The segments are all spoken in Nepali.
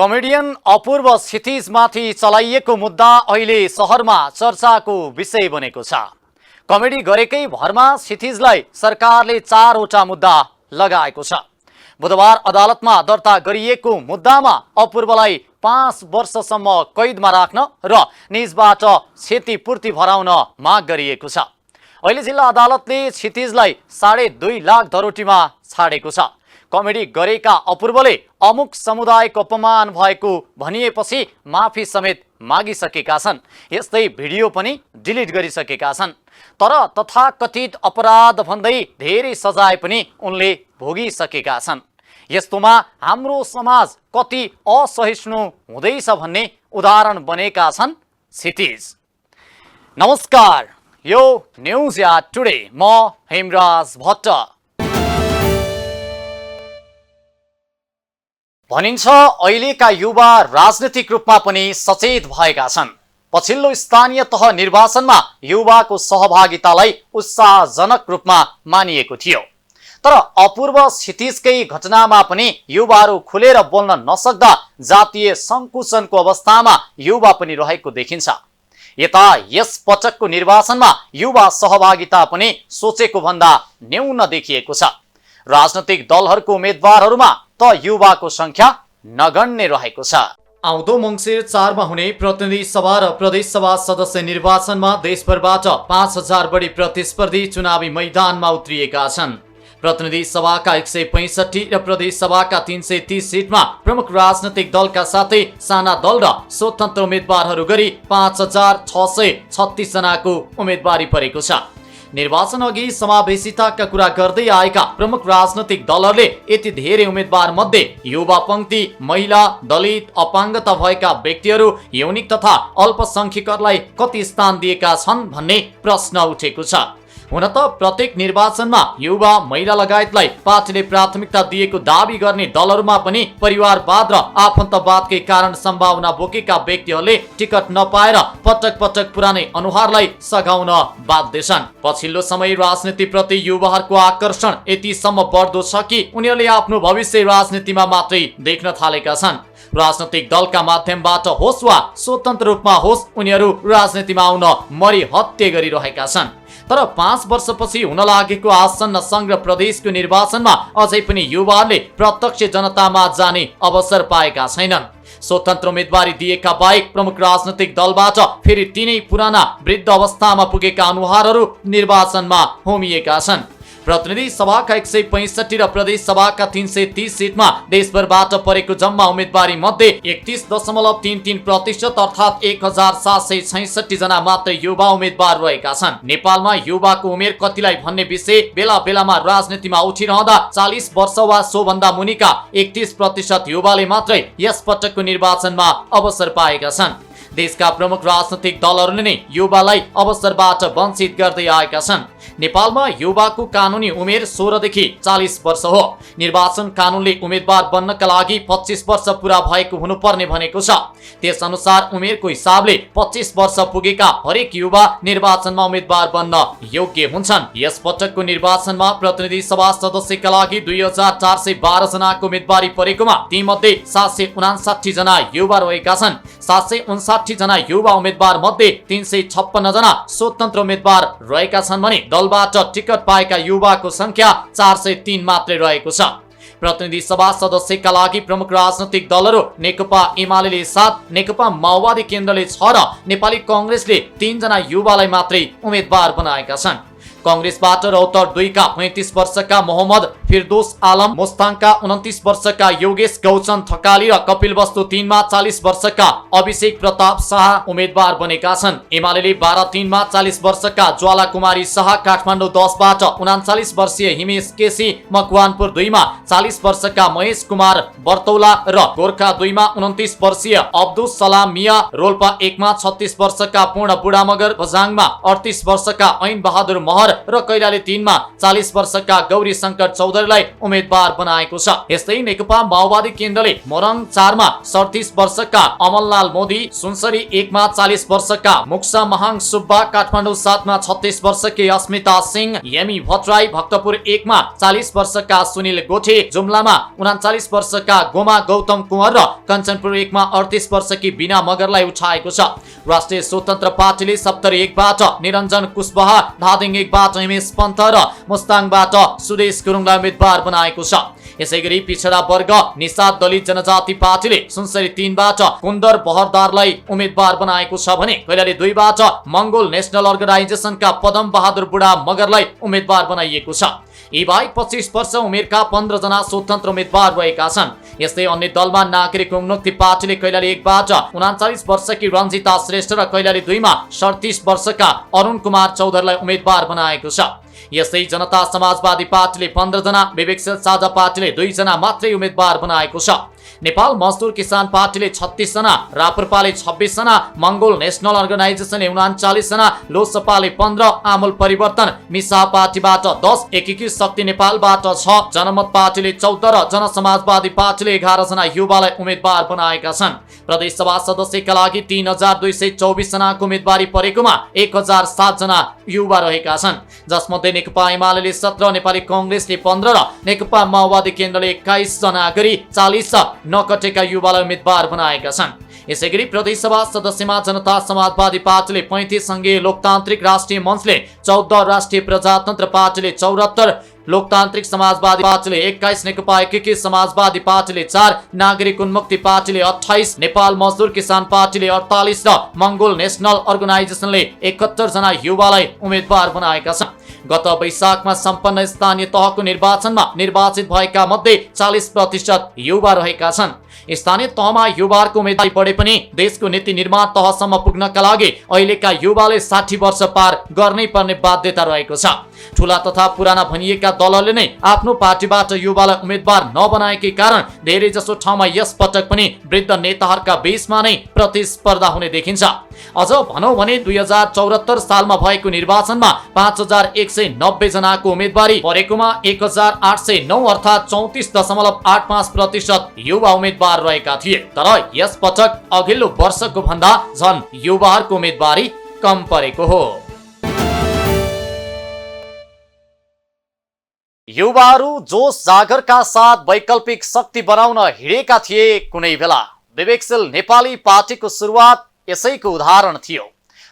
कमेडियन अपूर्व क्षितिजमाथि चलाइएको मुद्दा अहिले शहरमा चर्चाको विषय बनेको छ। कमेडी गरेकै भरमा क्षितिजलाई सरकारले 4वटा मुद्दा लगाएको छ। बुधबार अदालतमा दर्ता गरिएको मुद्दामा अपूर्वलाई 5 वर्षसम्म कैदमा राख्न र निजबाट क्षतिपूर्ति भराउन माग गरिएको छ। अहिले जिल्ला अदालतले क्षितिजलाई 2.5 लाख दरोटीमा छाडेको छ। कमेडी गरेका अपूर्वले अमुक समुदायको अपमान भएको भनिएपछि माफी समेत मागिसकेका छन्। यस्तै भिडियो पनि डिलिट गरिसकेका छन्। तर तथाकथित अपराध भन्दै धेरै सजाय पनि उनले भोगिसकेका छन्। यस्तोमा हाम्रो समाज कति असहिष्णु हुँदैछ भन्ने उदाहरण बनेका छन् क्षितिज। नमस्कार, यो न्यूज या टुडे, म हेमराज भट्ट। भनिन्छ अहिलेका युवा राजनीतिक रूपमा पनि सचेत भएका छन्। पछिल्लो स्थानीय तह निर्वाचनमा युवाको सहभागितालाई उत्साहजनक रूपमा मानिएको थियो। तर अपूर्व क्षितिजकै घटनामा पनि युवाहरू खुलेर बोल्न नसक्दा जातीय संकुचनको अवस्थामा युवा पनि रहेको देखिन्छ। यता यस पटकको निर्वाचनमा युवा सहभागिता पनि सोचेको भन्दा न्यून देखिएको छ। राजनैतिक दलहरूको उम्मेद्वारहरूमा त युवाको संख्या नगण्य रहेको छ। आउँदो मङ्सिर 4 मा हुने प्रतिनिधि सभा र प्रदेश सभा सदस्य निर्वाचनमा देशभरबाट 5000 बढी प्रतिस्पर्धी चुनावी मैदानमा उत्रिएका छन्। प्रतिनिधि सभाका 165 र प्रदेश सभाका 330 सिटमा प्रमुख राजनैतिक दलका साथै साना दल र स्वतन्त्र उम्मेद्वारहरू गरी 5636 जनाको उम्मेदवारी परेको छ। निर्वाचन अघि समावेशिताका कुरा गर्दै आएका प्रमुख राजनैतिक दलहरूले यति धेरै उम्मेद्वार मध्ये युवा पंक्ति, महिला, दलित, अपाङ्गता भएका व्यक्तिहरू, यौनिक तथा अल्पसंख्यकहरूलाई कति स्थान दिएका छन् भन्ने प्रश्न उठेको छ। हुन त प्रत्येक निर्वाचनमा युवा, महिला लगायतलाई पार्टीले प्राथमिकता दिएको दावी गर्ने दलहरूमा पनि परिवारवाद र आफन्तवादकै कारण सम्भावना बोकेका व्यक्तिहरूले टिकट नपाएर पटक पटक पुरानै अनुहारलाई सघाउन बाध्य छन्। पछिल्लो समय राजनीतिप्रति युवाहरूको आकर्षण यतिसम्म बढ्दो छ कि उनीहरूले आफ्नो भविष्य राजनीतिमा मात्रै देख्न थालेका छन्। राजनैतिक दलका माध्यमबाट होस् वा स्वतन्त्र रूपमा होस्, उनीहरू राजनीतिमा आउन मरिहत्ते गरिरहेका छन्। तर 5 वर्षपछि हुन लागेको आसन्न संघ र प्रदेशको निर्वाचनमा अझै पनि युवाहरूले प्रत्यक्ष जनतामा जाने अवसर पाएका छैनन्। स्वतन्त्र उम्मेदवारी दिएका बाहेक प्रमुख राजनैतिक दलबाट फेरि तिनै पुराना वृद्ध अवस्थामा पुगेका अनुहारहरू निर्वाचनमा होमिएका छन्। प्रतिनिधि सभाका 165 र प्रदेश सभाका 330 सिटमा देशभरबाट परेको जम्मा उम्मेदवारी मध्ये 31.33% अर्थात् 1766 जना मात्र युवा उम्मेदवार रहेका छन्। नेपालमा युवाको उमेर कतिलाई भन्ने विषय बेला बेलामा राजनीतिमा उठिरहँदा 40 वर्ष वा सोभन्दा मुनिका 31% युवाले मात्रै यस पटकको निर्वाचनमा अवसर पाएका छन्। देशका प्रमुख राजनैतिक दलहरूले नै युवालाई अवसरबाट वञ्चित गर्दै आएका छन्। नेपालमा युवाको कानुनी उमेर 16 देखि 40 वर्ष हो। निर्वाचन कानुनले उम्मेदवार बन्नका लागि 25 वर्ष पूरा भएको हुनुपर्ने भनेको छ। त्यस अनुसार उमेरको हिसाबले 25 वर्ष पुगेका हरेक युवा निर्वाचनमा उम्मेदवार बन्न योग्य हुन्छन्। यस पटकको निर्वाचनमा प्रतिनिधि सभा सदस्यका लागि 2412 जनाको उम्मेदवारी परेकोमा तीमध्ये 759 जना युवा रहेका छन्। 759 जना युवा उम्मेदवार मध्ये 356 जना स्वतन्त्र उम्मेदवार रहेका छन् भने दलबाट टिकट पाएका युवाको संख्या 403 मात्रै रहेको छ। प्रतिनिधि सभा सदस्यका लागि प्रमुख राजनैतिक दलहरू नेकपा एमाले 7, नेकपा माओवादी केन्द्रले 6 र नेपाली कांग्रेसले 3 जना युवालाई मात्रै उम्मेदवार बनाएका छन्। कांग्रेसबाट रौतहट 2 का 35 वर्षका मोहम्मद फिरदोस आलम, मोस्ताङका 29 वर्षका योगेश गौचन थकाली र कपिलवस्तु 3 मा 40 वर्षका अभिषेक प्रताप शाह उम्मेदवार बनेका छन्। एमाले 12-3 मा 40 वर्षका ज्वाला कुमारी शाह, काठमाडौँ 10 बाट 39 वर्षीय हिमेश केसी, मकवानपुर 2 मा 40 वर्षका महेश कुमार बर्तौला र गोर्खा 2 मा 29 वर्षीय अब्दुल सलाम मिया, रोल्पा 1 मा 36 वर्षका पूर्ण बुढामगर, बझाङमा 38 वर्षका ऐन बहादुर महर, र कैलाली 3 मा 40 वर्षका गौरी शंकर चौधरीलाई उम्मेद्वार बनाएको छ। यस्तै नेकपा माओवादी केन्द्रले मोरङ 4 मा 37 वर्षका अमललाल मोदी, सुनसरी 1 मा 40 वर्षका मुक्सा महाङ सुब्बा, काठमाडौँ 7 मा 36 वर्षकी अस्मिता सिंह, यमी भट्टराई, भक्तपुर 1 मा 40 वर्षका सुनिल गोठे, जुम्लामा 39 वर्षका गोमा गौतम कुँवर र कञ्चनपुर 1 मा 38 वर्षकी बिना मगरलाई उठाएको छ। राष्ट्रिय स्वतन्त्र पार्टीले सप्तरी 1 बाट निरञ्जन कुशवाहा, धादिङ 1 बाट हिमेश पन्त र मुस्ताङबाट सुदेश गुरुङलाई उम्मेद्वार बनाएको छ। यसैगरी पिछडा वर्ग निषाद दलित जनजाति पार्टीले सुनसरी 3 बाट कुन्दर बहरदारलाई उम्मेद्वार बनाएको छ भने कैलाली 2 बाट मंगोल नेशनल अर्गनाइजेसनका पदम बहादुर बुढा मगरलाई उम्मेद्वार बनाइएको छ। यी बाहेक 25 वर्ष उमेरका 15 जना स्वतन्त्र उम्मेद्वार रहेका छन्। यस्तै अन्य दलमा नागरिक उन्मुक्ति पार्टीले कैलाली 1 बाट 39 वर्षकी रञ्जिता श्रेष्ठ र कैलाली 2 मा 37 वर्षका अरुण कुमार चौधरीलाई उम्मेद्वार बनाएको छ। यस्तै जनता समाजवादी पार्टीले 15 जना, विवेकशील साझा पार्टीले 2 जना मात्रै उम्मेद्वार बनाएको छ। नेपाल मजदुर किसान पार्टीले 36 जना, राप्रपाले 26 जना, मंगोल नेशनल अर्गनाइजेसनले 39 जना, लोकसपाले 15, आमूल परिवर्तन मिसा पार्टीबाट 10, एकीकृत शक्ति नेपालबाट 6, जनमत पार्टीले 14 र जनसमाजवादी पार्टीले 11 जना युवालाई उम्मेद्वार बनाएका छन्। प्रदेश सभा सदस्यका लागि 3224 जनाको उम्मेदवारी परेकोमा 1007 जना युवा रहेका छन्, जसमध्ये नेकपा एमाले 17, नेपाली कांग्रेसले 15 र नेकपा माओवादी केन्द्रले 21 जना गरी 40 नकटेका युवालाई उम्मेद्वार बनाएका छन्। यसैगरी प्रदेश सभा सदस्यमा जनता समाजवादी पार्टीले 35, संघीय लोकतान्त्रिक राष्ट्रिय मञ्चले 14, राष्ट्रिय प्रजातन्त्र पार्टीले 74, लोकतान्त्रिक समाजवादी पार्टीले 21, नेकपा एकीकृत समाजवादी पार्टीले 4, नागरिक उन्मुक्ति पार्टीले 28, नेपाल मजदुर किसान पार्टीले 48 र मंगोल नेशनल अर्गनाइजेसनले 71 जना युवालाई उम्मेद्वार बनाएका छन्। गत वैशाखमा सम्पन्न स्थानीय तहको निर्वाचनमा निर्वाचित भएका मध्ये 40% युवा रहेका छन्। स्थानीय तहमा युवाहरूको उम्मेदवारी बढे पनि देशको नीति निर्माण तहसम्म पुग्नका लागि अहिलेका युवाले 60 वर्ष पार गर्नै पर्ने बाध्यता रहेको छ। ठूला तथा पुराना भनिएका दलहरूले नै आफ्नो पार्टीबाट युवालाई उम्मेद्वार नबनाएकै कारण धेरै जसो ठाउँमा यस पटक पनि वृद्ध नेताहरूका बीचमा नै प्रतिस्पर्धा हुने देखिन्छ। अझ भनौं भने 2074 सालमा भएको निर्वाचनमा 5190 जनाको उम्मेदवारी परेकोमा 1809 अर्थात 34.85% युवा उम्मेद्वार रहेका थिए। तर यस पटक अघिल्लो वर्षको भन्दा झन युवाहरूको उम्मेदवारी कम परेको हो। युवाहरू जोश जागरका साथ वैकल्पिक शक्ति बनाउन हिँडेका थिए। कुनै बेला विवेकशील नेपाली पार्टीको सुरुवात यसैको उदाहरण थियो।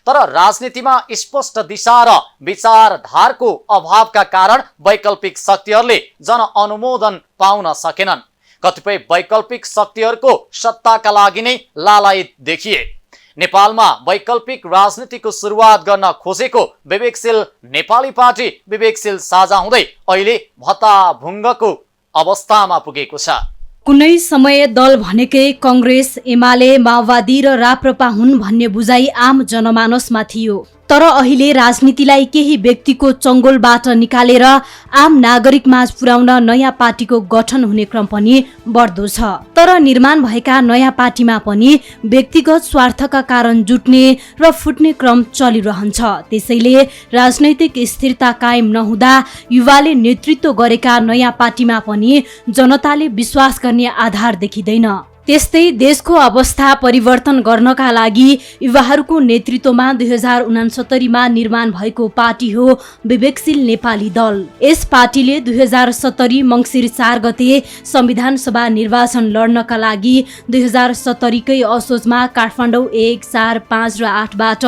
तर राजनीतिमा स्पष्ट दिशा र विचारधारको अभावका कारण वैकल्पिक शक्तिहरूले जनअनुमोदन पाउन सकेनन्। कतिपय वैकल्पिक शक्तिहरूको सत्ताका लागि नै लालायित देखिए। नेपालमा वैकल्पिक राजनीतिको सुरुवात गर्न खोजेको विवेकशील नेपाली पार्टी विवेकशील साझा हुँदै अहिले भत्ताभुङ्गको अवस्थामा पुगेको छ। कुनै समय दल भनेकै कांग्रेस, एमाले, माओवादी र राप्रपा हुन् भन्ने बुझाइ आम जनमानसमा थियो। तर अहिले राजनीतिलाई केही व्यक्तिको चङ्गोलबाट निकालेर आम नागरिकमाझ पुर्याउन नयाँ पार्टीको गठन हुने क्रम पनि बढ्दो छ। तर निर्माण भएका नयाँ पार्टीमा पनि व्यक्तिगत स्वार्थका कारण जुट्ने र फुट्ने क्रम चलिरहन्छ। त्यसैले राजनैतिक स्थिरता कायम नहुँदा युवाले नेतृत्व गरेका नयाँ पार्टीमा पनि जनताले विश्वास गर्ने आधार देखिँदैन। त्यस्तै देशको अवस्था परिवर्तन गर्नका लागि युवाहरूको नेतृत्वमा 2069 मा निर्माण भएको पार्टी हो विवेकशील नेपाली दल। यस पार्टीले 2070 मङ्सिर 4 गते संविधान सभा निर्वाचन लड्नका लागि 2070 कै असोजमा काठमाडौँ 1, 4, 5 र 8 बाट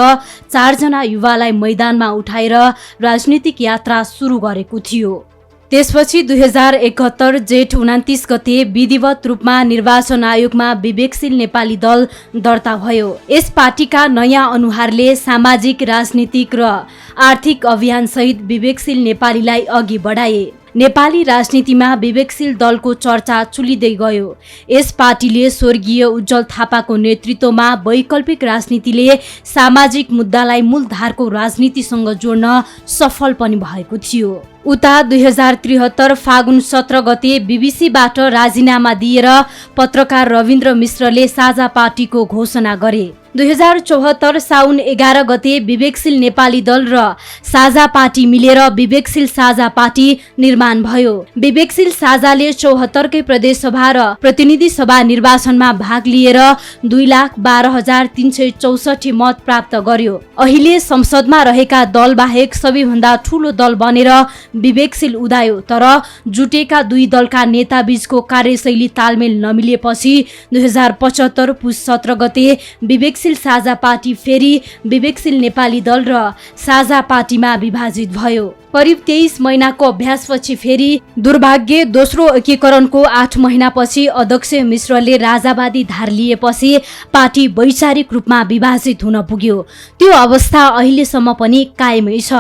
4 जना युवालाई मैदानमा उठाएर राजनीतिक यात्रा सुरु गरेको थियो। त्यसपछि 2071 जेठ 29 गते विधिवत रूपमा निर्वाचन आयोगमा विवेकशील नेपाली दल दर्ता भयो। यस पार्टीका नयाँ अनुहारले सामाजिक, राजनीतिक र आर्थिक अभियान सहित विवेकशील नेपालीलाई अघि बढाए। नेपाली राजनीतिमा विवेकशील दलको चर्चा चुलिँदै गयो। यस पार्टीले स्वर्गीय उज्जवल थापाको नेतृत्वमा वैकल्पिक राजनीतिले सामाजिक मुद्दालाई मूलधारको राजनीतिसँग जोड्न सफल पनि भएको थियो। उता 2073 फागुन 17 गते बीबीसीबाट राजीनामा दिएर पत्रकार रविन्द्र मिश्रले साझा पार्टीको घोषणा गरे। 2074 साउन 11 गते विवेकशील नेपाली दल र साझा पार्टी मिलेर विवेकशील साझा पार्टी निर्माण भयो। विवेकशील साझाले 74 कै प्रदेशसभा र प्रतिनिधि सभा निर्वाचनमा भाग लिएर 2,12,364 मत प्राप्त गर्यो। अहिले संसदमा रहेका दल बाहेक सबैभन्दा ठूलो दल बनेर विवेकशील उदायो। तर जुटेका दुई दलका नेता बीचको कार्यशैली तालमेल नमिलेपछि 2075 पुस 17 गते विवेकशील साझा पार्टी फेरि विवेकशील नेपाली दल र साझा पार्टीमा विभाजित भयो। करिब 23 महिनाको अभ्यासपछि फेरि दुर्भाग्य दोस्रो एकीकरणको 8 महिनापछि अध्यक्ष मिश्रले राजावादी धार लिएपछि पार्टी वैचारिक रूपमा विभाजित हुन पुग्यो। त्यो अवस्था अहिलेसम्म पनि कायमै छ।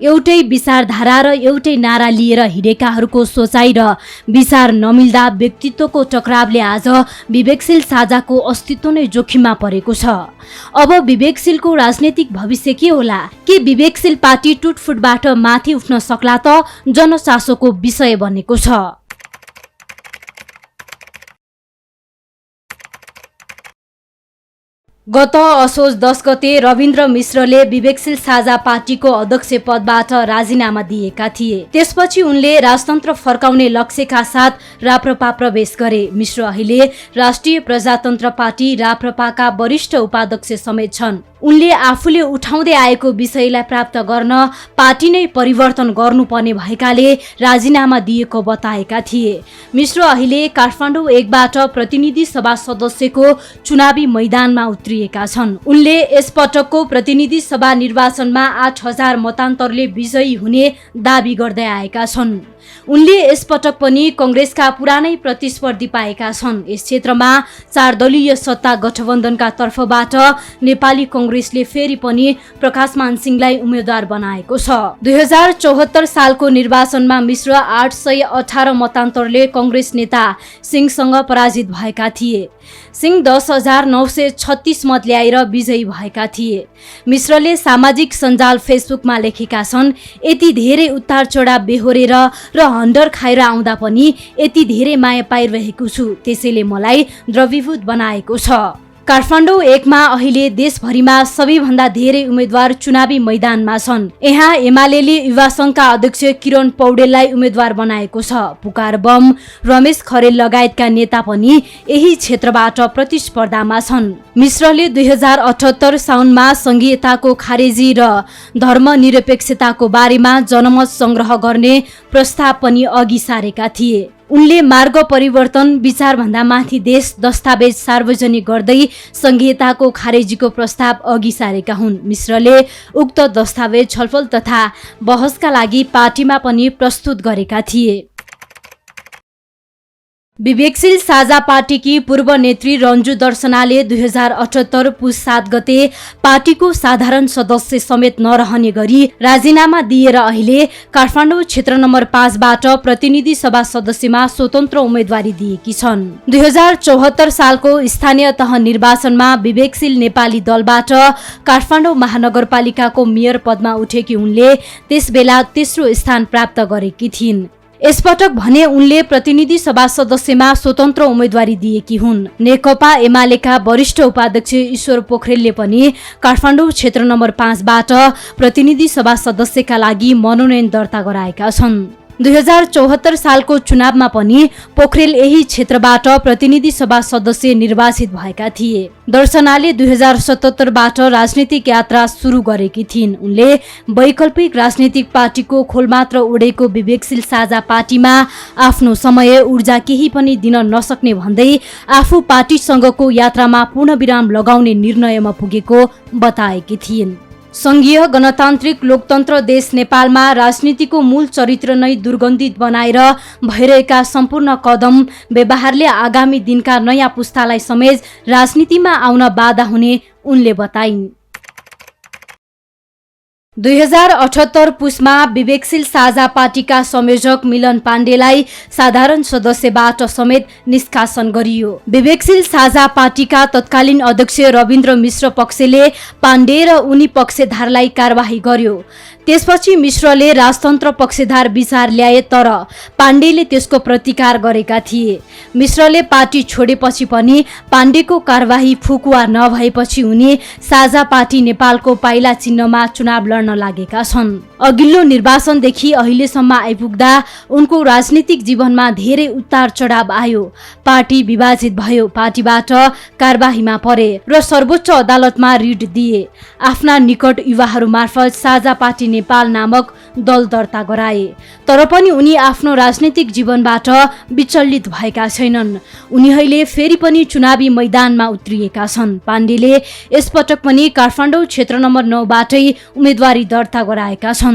एउटै विचारधारा र एउटै नारा लिएर हिँडेकाहरूको सोचाइ र विचार नमिल्दा व्यक्तित्वको टकरावले आज विवेकशील साझाको अस्तित्व नै जोखिममा परेको छ। अब विवेकशीलको राजनीतिक भविष्य के होला? के विवेकशील पार्टी टुटफुटबाट माथि उठ्न सक्ला त जनचासोको विषय बनेको छ। गत असोज 10 गते रविन्द्र मिश्रले विवेकशील साझा पार्टीको अध्यक्ष पदबाट राजीनामा दिएका थिए। त्यसपछि उनले राजतन्त्र फर्काउने लक्ष्यका साथ राप्रपा प्रवेश गरे। मिश्र अहिले राष्ट्रिय प्रजातन्त्र पार्टी राप्रपाका वरिष्ठ उपाध्यक्ष समेत छन्। उनले आफूले उठाउँदै आएको विषयलाई प्राप्त गर्न पार्टी नै परिवर्तन गर्नुपर्ने भएकाले राजीनामा दिएको बताएका थिए। मिश्र अहिले काठमाडौँ 1 बाट प्रतिनिधि सभा सदस्यको चुनावी मैदानमा उत्रिएका छन्। उनले यसपटकको प्रतिनिधि सभा निर्वाचनमा 8,000 मतान्तरले विजयी हुने दाबी गर्दै आएका छन्। उनले यसपटक पनि कंग्रेसका पुरानै प्रतिस्पर्धी पाएका छन्। यस क्षेत्रमा 4 दलीय सत्ता गठबन्धनका तर्फबाट नेपाली कंग्रेसले फेरि पनि प्रकाशमान सिंहलाई उम्मेद्वार बनाएको छ। 2074 सालको निर्वाचनमा मिश्र 818 मतान्तरले कंग्रेस नेता सिंहसँग पराजित भएका थिए। सिंह 10,936 मत ल्याएर विजयी भएका थिए। मिश्रले सामाजिक सञ्जाल फेसबुकमा लेखेका छन्, यति धेरै उतार चढाव बेहोरेर र हन्डर खाएर आउँदा पनि यति धेरै माया पाइरहेको छु, त्यसैले मलाई द्रवीभूत बनाएको छ। काठमाडौँ 1 मा अहिले देशभरिमा सबैभन्दा धेरै उम्मेद्वार चुनावी मैदानमा छन्। यहाँ एमालेले युवा संघका अध्यक्ष किरण पौडेललाई उम्मेद्वार बनाएको छ। पुकार बम रमेश खरेल लगायतका नेता पनि यही क्षेत्रबाट प्रतिस्पर्धामा छन्। मिश्रले 2078 साउनमा संघीयताको खारेजी र धर्मनिरपेक्षताको बारेमा जनमत संग्रह गर्ने प्रस्ताव पनि अघि सारेका थिए। उनले मार्ग परिवर्तन विचारभन्दा माथि देश दस्तावेज सार्वजनिक गर्दै संघीयताको खारेजीको प्रस्ताव अघि सारेका हुन्। मिश्रले उक्त दस्तावेज छलफल तथा बहसका लागि पार्टीमा पनि प्रस्तुत गरेका थिए। विवेकशील साझा पार्टीकी पूर्व नेत्री रन्जु दर्शनाले 2078 पुस 7 गते पार्टीको साधारण सदस्य समेत नरहने गरी राजीनामा दिएर अहिले काठमाडौँ क्षेत्र नम्बर 5 बाट प्रतिनिधि सभा सदस्यमा स्वतन्त्र उम्मेदवारी दिएकी छन्। 2074 सालको स्थानीय तह निर्वाचनमा विवेकशील नेपाली दलबाट काठमाडौँ महानगरपालिकाको मेयर पदमा उठेकी उनले त्यसबेला तेस्रो स्थान प्राप्त गरेकी थिइन्। यसपटक भने उनले प्रतिनिधि सभा सदस्यमा स्वतन्त्र उम्मेदवारी दिएकी हुन्। नेकपा एमालेका वरिष्ठ उपाध्यक्ष ईश्वर पोखरेलले पनि काठमाडौँ क्षेत्र नम्बर 5 बाट प्रतिनिधि सभा सदस्यका लागि मनोनयन दर्ता गराएका छन्। 2074 सालको चुनावमा पनि पोखरेल यही क्षेत्रबाट प्रतिनिधि सभा सदस्य निर्वाचित भएका थिए। दर्शनाले 2077 बाट राजनीतिक यात्रा सुरु गरेकी थिइन्। उनले वैकल्पिक राजनीतिक पार्टीको खोलमात्र ओढेको विवेकशील साझा पार्टीमा आफ्नो समय ऊर्जा केही पनि दिन नसक्ने भन्दै आफू पार्टीसँगको यात्रामा पूर्णविराम लगाउने निर्णयमा पुगेको बताएकी थिइन्। संघीय गणतान्त्रिक लोकतन्त्र देश नेपालमा राजनीतिको मूल चरित्र नै दुर्गन्धित बनाएर भइरहेका सम्पूर्ण कदम व्यवहारले आगामी दिनका नयाँ पुस्तालाई समेत राजनीतिमा आउन बाधा हुने उनले बताइन्। 2078 पुसमा विवेकशील साझा पार्टीका संयोजक मिलन पाण्डेलाई साधारण सदस्यबाट समेत निष्कासन गरियो। विवेकशील साझा पार्टीका तत्कालीन अध्यक्ष रविन्द्र मिश्र पक्षले पाण्डे र उनी पक्षधारलाई कारबाही गर्यो। त्यसपछि मिश्रले राजतन्त्र पक्षधर विचार ल्याए तर पाण्डेले त्यसको प्रतिकार गरेका थिए। मिश्रले पार्टी छोडेपछि पनि पाण्डेको कारबाही फुकुवा नभएपछि उनी साझा पार्टी नेपालको पाइला चिन्हमा चुनाव लड्न लागेका छन्। अघिल्लो निर्वाचनदेखि अहिलेसम्म आइपुग्दा उनको राजनीतिक जीवनमा धेरै उतार चढाव आयो। पार्टी विभाजित भयो, पार्टीबाट कारबाहीमा परे र सर्वोच्च अदालतमा रिट दिए। आफ्ना निकट युवाहरू मार्फत साझा पार्टी नेपाल नामक दल दर्ता गराए। तर पनि उनी आफ्नो राजनीतिक जीवनबाट विचलित भएका छैनन्। उनीहरूले फेरि पनि चुनावी मैदानमा उत्रिएका छन्। पाण्डेले यसपटक पनि काठमाडौँ क्षेत्र नम्बर 9 बाटै उम्मेदवारी दर्ता गराएका छन्।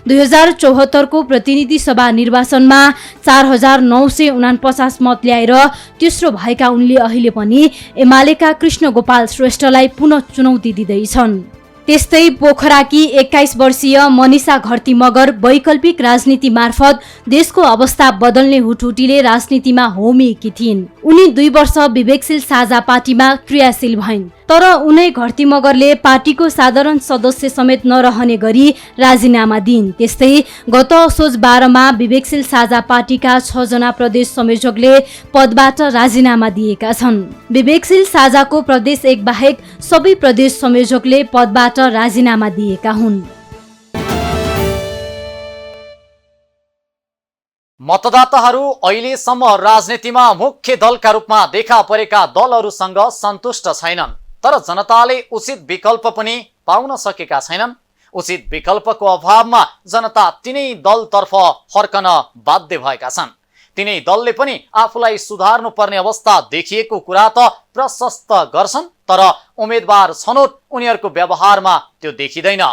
2074 को प्रतिनिधि सभा निर्वाचनमा 4949 मत ल्याएर तेस्रो भएका उनले अहिले पनि एमालेका कृष्ण गोपाल श्रेष्ठलाई पुनः चुनौती दिँदैछन्। त्यस्तै पोखराकी 21 वर्षीय मनिषा घरती मगर वैकल्पिक राजनीति मार्फत देशको अवस्था बदल्ने हुटहुटीले राजनीतिमा होमिएकी थिइन्। उनी 2 वर्ष विवेकशील साझा पार्टीमा क्रियाशील भइन्। तर उनै घरती मगरले पार्टीको साधारण सदस्य समेत नरहने गरी राजीनामा दिइन्। त्यस्तै गत असोज 12 मा विवेकशील साझा पार्टीका 6 जना प्रदेश संयोजकले पदबाट राजीनामा दिएका छन्। विवेकशील साझाको प्रदेश 1 बाहेक सबै प्रदेश संयोजकले पदबाट राजीनामा दिएका हुन्। मतदाताहरू अहिलेसम्म राजनीतिमा मुख्य दलका रूपमा देखा परेका दलहरूसँग सन्तुष्ट छैनन्, तर जनताले उचित विकल्प पनि पाउन सकेका छैनन्। उचित विकल्पको अभावमा जनता तिनै दलतर्फ फर्कन बाध्य भएका छन्। तिनै दलले पनि आफूलाई सुधार्नु पर्ने अवस्था देखिएको कुरा त प्रशस्त गर्छन्, तर उम्मेदवार छनौट उनीहरूको व्यवहारमा त्यो देखिँदैन।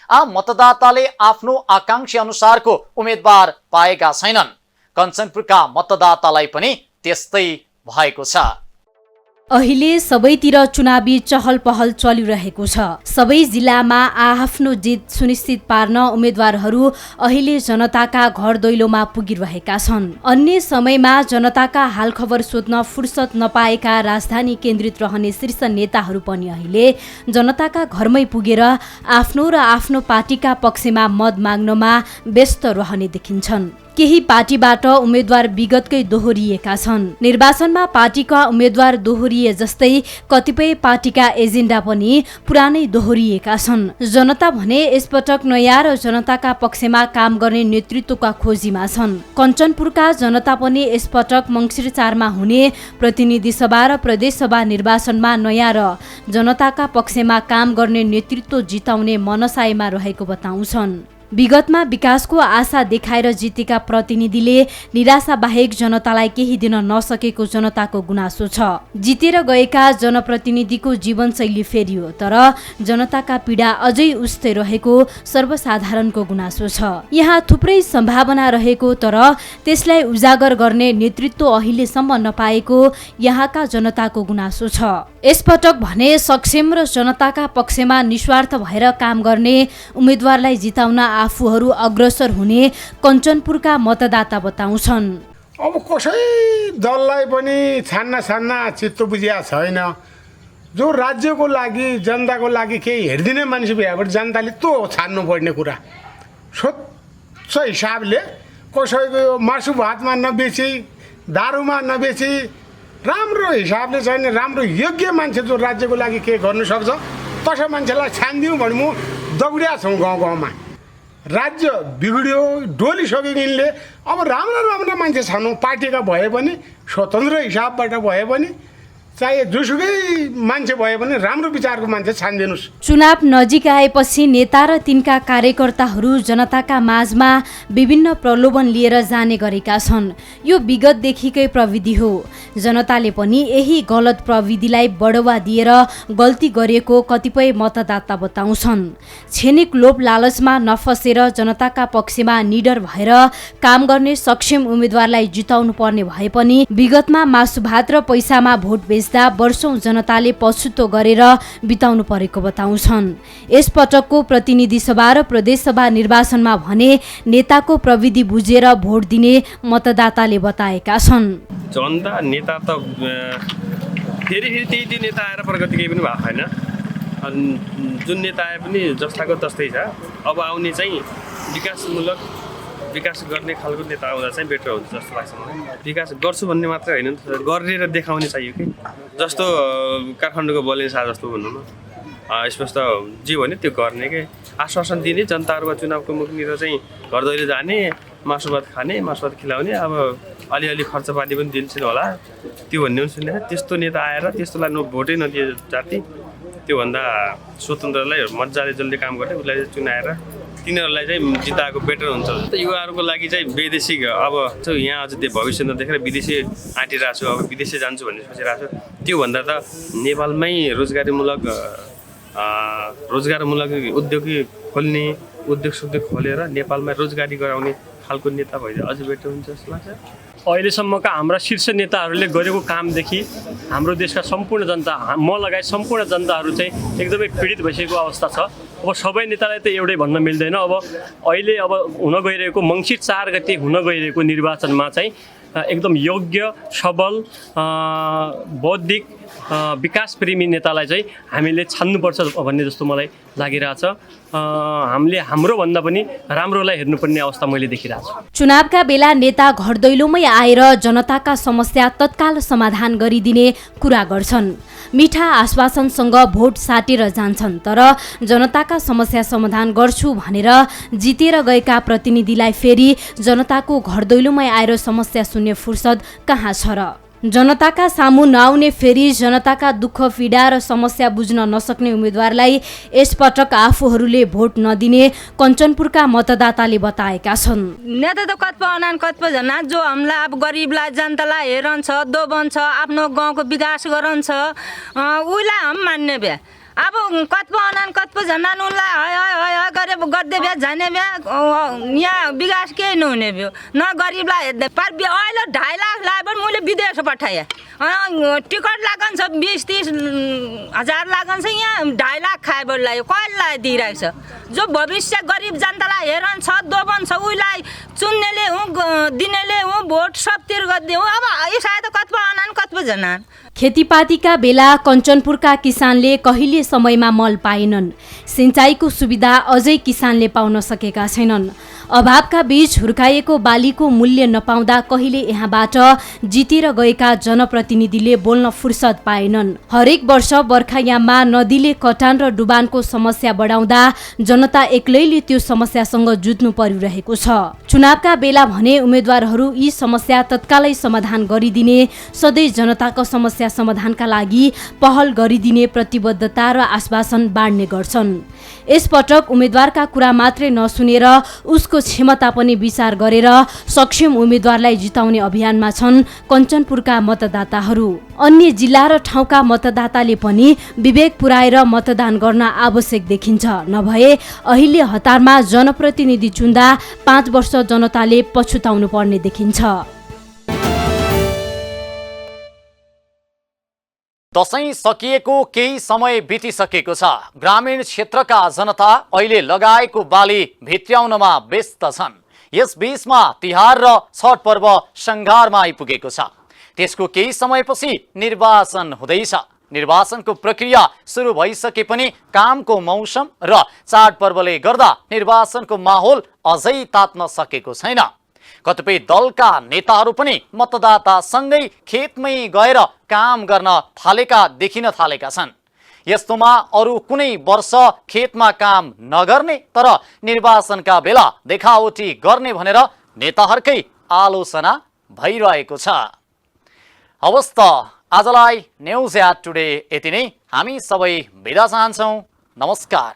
आम मतदाताले आफ्नो आकांक्षा अनुसारको उम्मेदवार पाएका छैनन्। कञ्चनपुरका मतदातालाई पनि त्यस्तै भएको छ। अहिले सबैतिर चुनावी चहल पहल चलिरहेको छ। सबै जिल्लामा आफ्नो जित सुनिश्चित पार्न उम्मेदवारहरू अहिले जनताका घर दैलोमा पुगिरहेका छन्। अन्य समयमा जनताका हालखबर सोध्न फुर्सद नपाएका राजधानी केन्द्रित रहने शीर्ष नेताहरू पनि अहिले जनताका घरमै पुगेर आफ्नो र आफ्नो पार्टीका पक्षमा मत माग्नमा व्यस्त रहने देखिन्छन्। केही पार्टीबाट उम्मेदवार विगतकै दोहोरिएका छन्। निर्वाचनमा पार्टीका उम्मेदवार दोहोरिए जस्तै कतिपय पार्टीका एजेन्डा पनि पुरानै दोहोरिएका छन्। जनता भने यसपटक नयाँ र जनताका पक्षमा काम गर्ने नेतृत्वका खोजीमा छन्। कञ्चनपुरका जनता पनि यसपटक मङ्सिर 4 मा हुने प्रतिनिधि सभा र प्रदेश सभा निर्वाचनमा नयाँ र जनताका पक्षमा काम गर्ने नेतृत्व जिताउने मनसायमा रहेको बताउँछन्। विगतमा विकासको आशा देखाएर जितेका प्रतिनिधिले निराशा बाहेक जनतालाई केही दिन नसकेको जनताको गुनासो छ। जितेर गएका जनप्रतिनिधिको जीवनशैली फेरियो, तर जनताका पीडा अझै उस्तै रहेको सर्वसाधारणको गुनासो छ। यहाँ थुप्रै सम्भावना रहेको, तर त्यसलाई उजागर गर्ने नेतृत्व अहिलेसम्म नपाएको यहाँका जनताको गुनासो छ। यसपटक भने सक्षम र जनताका पक्षमा निस्वार्थ भएर काम गर्ने उम्मेदवारलाई जिताउन आफूहरू अग्रसर हुने कञ्चनपुरका मतदाता बताउँछन्। अब कसै दललाई पनि छान्न चित्त बुझिया छैन। जो राज्यको लागि जनताको लागि केही हेरिदिने मान्छे भएबाट जनताले त्यो छान्नुपर्ने कुरा। स्वच्छ हिसाबले कसैको मासु भातमा नबेची, दारूमा नबेची, राम्रो हिसाबले चाहिँ राम्रो योग्य मान्छे जो राज्यको लागि के गर्नु सक्छ तसै मान्छेलाई छानिदिउँ भने म दौडिया छौँ गाउँ गाउँमा। राज्य बिग्रियो, डोलिसक्यो यिनले। अब राम्रो मान्छे छानौँ, पार्टीका भए पनि स्वतन्त्र हिसाबबाट भए पनि चाहे जोसुकै मान्छे भए पनि राम्रो विचारको मान्छे छानिदिनुस्। चुनाव नजिक आएपछि नेता र तिनका कार्यकर्ताहरू जनताका माझमा विभिन्न प्रलोभन लिएर जाने गरेका छन्। यो विगतदेखिकै प्रविधि हो। जनताले पनि यही गलत प्रविधिलाई बढावा दिएर गल्ती गरेको कतिपय मतदाता बताउँछन्। क्षणिक लोभ लालचमा नफसेर जनताका पक्षमा निडर भएर काम गर्ने सक्षम उम्मेदवारलाई जिताउनु पर्ने भए पनि विगतमा मासु भात र पैसामा भोट वर्षौं जनताले पछुतो गरेर बिताउनु परेको बताउँछन्। यसपटकको प्रतिनिधि सभा र प्रदेश सभा निर्वाचनमा भने नेताको प्रविधि बुझेर भोट दिने मतदाताले बताएका छन्। जनता नेता त फेरि त्यही नेता आएर प्रगति केही पनि भएको छैन। जुन नेता आए पनि जस्ताको तस्तै छ। अब आउने चाहिँ विकास गर्ने खालको नेता आउँदा चाहिँ बेटर हुन्छ जस्तो लाग्छ मलाई। विकास गर्छु भन्ने मात्रै होइन, गरेर देखाउने चाहियो कि। जस्तो काठमाडौँको बलेन शाह जस्तो भन्नु न, स्पष्ट जे भन्यो त्यो गर्ने के, आश्वासन दिने, जनताहरूको चुनावको मुखनिर चाहिँ घर दैलो जाने, मासुभात खाने, मासुभात खिलाउने, अब अलिअलि खर्चपाती पनि दिन्छन् होला त्यो भन्ने पनि सुनेर त्यस्तो नेता आएर त्यस्तोलाई भोटै नदिए जाति, त्योभन्दा स्वतन्त्रलाई मजाले जसले काम गर्ने उसलाई चुनाएर तिनीहरूलाई चाहिँ जिताएको बेटर हुन्छ। युवाहरूको लागि चाहिँ वैदेशिक अब चाहिँ यहाँ अझ त्यो भविष्य नदेखेर विदेशी आँटिरहेको छु, अब विदेशी जान्छु भन्ने सोचिरहेको छु। त्योभन्दा त नेपालमै रोजगारीमूलक उद्योगी खोल्ने, उद्योग खोलेर नेपालमा रोजगारी गराउने खालको नेता भइदिए अझ बेटर हुन्छ जस्तो लाग्छ। अहिलेसम्मका हाम्रा शीर्ष नेताहरूले गरेको कामदेखि हाम्रो देशका सम्पूर्ण जनता, म लगायत सम्पूर्ण जनताहरू चाहिँ एकदमै पीडित भइसकेको अवस्था छ। अब सबै नेतालाई त एउटै भन्न मिल्दैन। अब अहिले हुन गइरहेको मङ्सिर 4 गते हुन गइरहेको निर्वाचनमा चाहिँ एकदम योग्य, सबल, बौद्धिक, विकास प्रेमी नेतालाई चाहिँ हामीले छान्नुपर्छ भन्ने जस्तो मलाई लागिरहेछ। हामीले हाम्रो भन्दा पनि राम्रोलाई हेर्नुपर्ने अवस्था मैले देखिरहेको छु। चुनावका बेला नेता घरदैलोमै आएर जनताका समस्या तत्काल समाधान गरिदिने कुरा गर्छन्। मिठा आश्वासनसँग भोट साटेर जान्छन्, तर जनताका समस्या समाधान गर्छु भनेर जितेर गएका प्रतिनिधिलाई फेरि जनताको घरदैलोमै आएर समस्या सुन्ने फुर्सद कहाँ छ र? जनताका सामु नआउने, फेरि जनताका दुःख पीडा र समस्या बुझ्न नसक्ने उम्मेदवारलाई यसपटक आफूहरूले भोट नदिने कञ्चनपुरका मतदाताले बताएका छन्। नेता त कत्प अनान कत्प जना जो हामीलाई अब गरिबलाई जनतालाई हेरन्छ, दोबन्छ, आफ्नो गाउँको विकास गरन्छ, उलाई हम मान्ने भ्या। अब कत्प अनान कत्प झन्नान उनलाई हय गरे गर्दै भ्या जाने भ्या, यहाँ विकास केही नहुने भ्यो, न गरिबलाई हेर्दै पर अहिले 2.5 लाख लाए पनि मैले विदेश पठाएँ, टिकट लागन्छ 20-30 हजार लागन्छ, यहाँ 2.5 लाख खाए बढी लाग्यो, कहिलेलाई दिइरहेको छ। जो भविष्य गरिब जनतालाई हेरन्छ, दोबन्छ, उलाई चुन्नेले हुँ, दिनेले हुँ, भोट सबतिर गरिदिए हुँ। अब सायद कत्प अनान कत्प झन्नान। खेतीपातीका बेला कञ्चनपुरका किसानले कहिले समयमा मल पाएनन्। सिँचाइको सुविधा अझै किसानले पाउन सकेका छैनन्। अभावका बीच हुर्काएको बालीको मूल्य नपाउँदा कहिले यहाँबाट जितेर गएका जनप्रतिनिधिले बोल्न फुर्सद पाएनन्। हरेक वर्ष बर्खायाममा नदीले कटान र डुबानको समस्या बढाउँदा जनता एक्लैले त्यो समस्यासँग जुझ्नु परिरहेको छ। चुनावका बेला भने उम्मेद्वारहरू यी समस्या तत्कालै समाधान गरिदिने, सधैँ जनताको समस्या समाधानका लागि पहल गरिदिने प्रतिबद्धता र आश्वासन बाँड्ने गर्छन्। यसपटक उम्मेद्वारका कुरा मात्रै नसुनेर उसको क्षमता पनि विचार गरेर सक्षम उम्मेद्वारलाई जिताउने अभियानमा छन् कञ्चनपुरका मतदाताहरू। अन्य जिल्ला र ठाउँका मतदाताले पनि विवेक पुर्याएर मतदान गर्न आवश्यक देखिन्छ। नभए अहिले हतारमा जनप्रतिनिधि चुन्दा 5 वर्ष जनताले पछुताउनु पर्ने देखिन्छ। दशैं सकिएको केही समय बितिसकेको छ। ग्रामीण क्षेत्रका जनता अहिले लगाएको बाली भित्र्याउनमा व्यस्त छन्। यस बीचमा तिहार र छठ पर्व सङ्घारमा आइपुगेको छ। त्यसको केही समयपछि निर्वाचन हुँदैछ। निर्वाचनको प्रक्रिया सुरु भइसके पनि कामको मौसम र चाडपर्वले गर्दा निर्वाचनको माहौल अझै तात्न सकेको छैन। कतिपय दलका नेताहरू पनि मतदातासँगै खेतमै गएर काम गर्न थालेका देखिन थालेका छन्। यस्तोमा अरू कुनै वर्ष खेतमा काम नगर्ने तर निर्वाचनका बेला देखावटी गर्ने भनेर नेताहरूकै आलोचना भइरहेको छ। हवस् त आजलाई न्युज एट टुडे यति नै। हामी सबै बिदा चाहन्छौँ। नमस्कार।